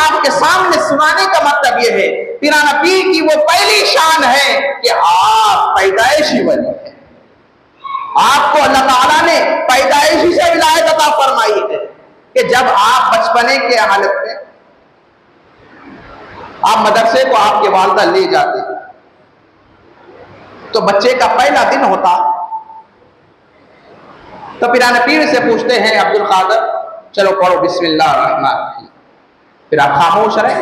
آپ کے سامنے سنانے کا مطلب یہ ہے پیرانا پیر کی وہ پہلی شان ہے کہ آپ پیدائشی ولی ہیں. آپ کو اللہ تعالیٰ نے پیدائشی سے ولایت عطا فرمائی ہے کہ جب آپ بچپنے کے حالت میں آپ مدرسے کو آپ کے والدہ لے جاتے تو بچے کا پہلا دن ہوتا تو پیرانا پیر سے پوچھتے ہیں عبد القادر چلو پڑھو بسم اللہ الرحمن الرحیم. پھر آپ خاموش رہے.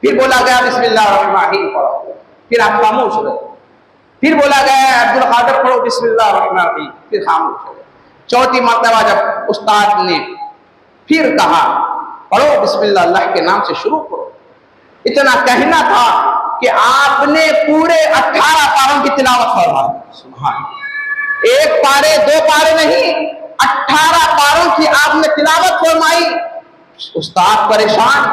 پھر بولا گیا بسم اللہ الرحمن الرحیم پڑھو. پھر آپ خاموش رہے. پھر بولا گیا عبد القادر پڑھو بسم اللہ الرحمن الرحیم. پھر خاموش رہے. چوتھی مرتبہ جب استاد نے پھر کہا پڑھو بسم اللہ اللہ کے نام سے شروع کرو. اتنا کہنا تھا کہ آپ نے پورے 18 پاروں کی تلاوت فرمائی. سبحان اللہ. ایک پارے دو پارے نہیں 18 پاروں کی آپ نے تلاوت فرمائی. استاد پریشان,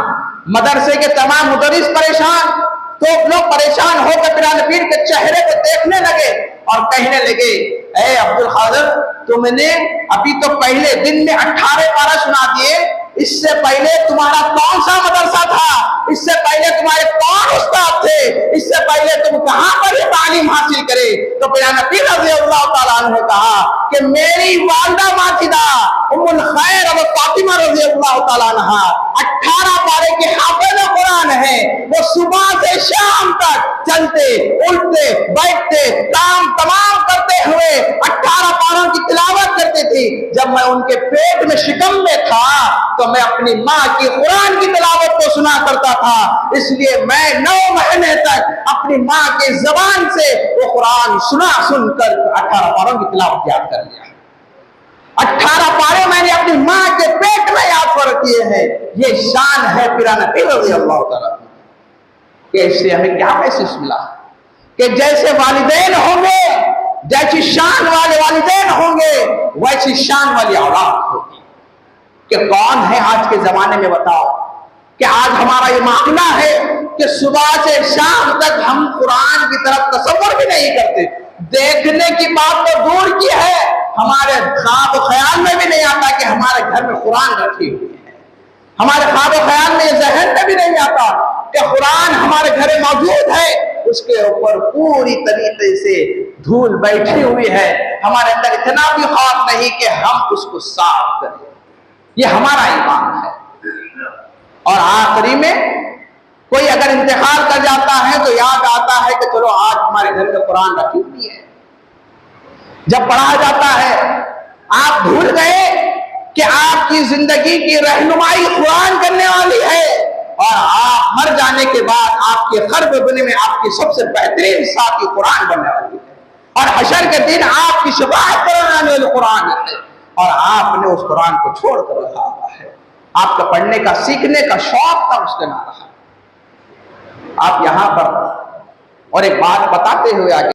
مدرسے کے تمام مدرس پریشان, تو لوگ پریشان ہو کر پیرانا پیر کے چہرے کو دیکھنے لگے اور کہنے لگے اے عبد القادر تم نے ابھی تو پہلے دن میں 18 پارہ سنا دیے, اس سے پہلے تمہارا کون سا مدرسہ تھا, اس سے پہلے تمہارے کون استاد تھے, اس سے پہلے تم کہاں پر یہ تعلیم حاصل کرے. تو پیرانا پیر رضی اللہ تعالیٰ عنہ نے کہا کہ میری والدہ ماجدہ ام الخیر ابو فاطمہ رضی اللہ تعالیٰ عنہ 18 پارے کے حافظ قرآن ہیں. وہ صبح سے شام تک چلتے اٹھتے بیٹھتے کام تمام کرتے ہوئے 18 پاروں کی تلاوت کرتے تھے. جب میں ان کے پیٹ میں شکم میں تھا تو میں اپنی ماں کی قرآن کی تلاوت کو سنا کرتا تھا, اس لیے میں 9 مہینے تک اپنی ماں کی زبان سے وہ قرآن سن کر 18 پاروں کی تلاوت یاد کر لیا. 18 پارے میں نے اپنی ماں کے پیٹ میں یاد کر کیے ہیں. یہ شان ہے پیرانا پیر رضی اللہ تعالیٰ کہ اس سے ہمیں کیا محسوس ملا کہ جیسے والدین ہوں گے, جیسی شان والے والدین ہوں گے, ویسی شان والی اولاد ہوگی. کہ کون ہے آج کے زمانے میں بتاؤ کہ آج ہمارا یہ معاملہ ہے کہ صبح سے شام تک ہم قرآن کی طرف تصور بھی نہیں کرتے. دیکھنے کی بات تو دور کی ہے, ہمارے خواب و خیال میں بھی نہیں آتا کہ ہمارے گھر میں قرآن رکھی ہوئی ہے. ہمارے خواب و خیال میں یہ ذہن میں بھی نہیں آتا کہ قرآن ہمارے گھر میں موجود ہے, اس کے اوپر پوری طریقے سے دھول بیٹھی ہوئی ہے. ہمارے اندر اتنا بھی خوف نہیں کہ ہم اس کو صاف کریں. یہ ہمارا ایمان ہے. اور آخری میں کوئی اگر انتقال کر جاتا ہے تو یاد آتا ہے کہ چلو آج ہمارے گھر میں قرآن رکھی ہوئی ہے. جب پڑھا جاتا ہے آپ بھول گئے کہ آپ کی زندگی کی رہنمائی قرآن کرنے والی ہے, اور آپ مر جانے کے بعد آپ کے قبر بنے میں آپ کی سب سے بہترین ساتھی قرآن بننے والی ہے, اور حشر کے دن آپ کی شفاعت کرنے والی قرآن ہے. اور آپ نے اس قرآن کو چھوڑ کر رکھا ہوا ہے. آپ کا پڑھنے کا سیکھنے کا شوق تھا, اس کے نہ رہا. آپ یہاں پر اور ایک بات بتاتے ہوئے آگے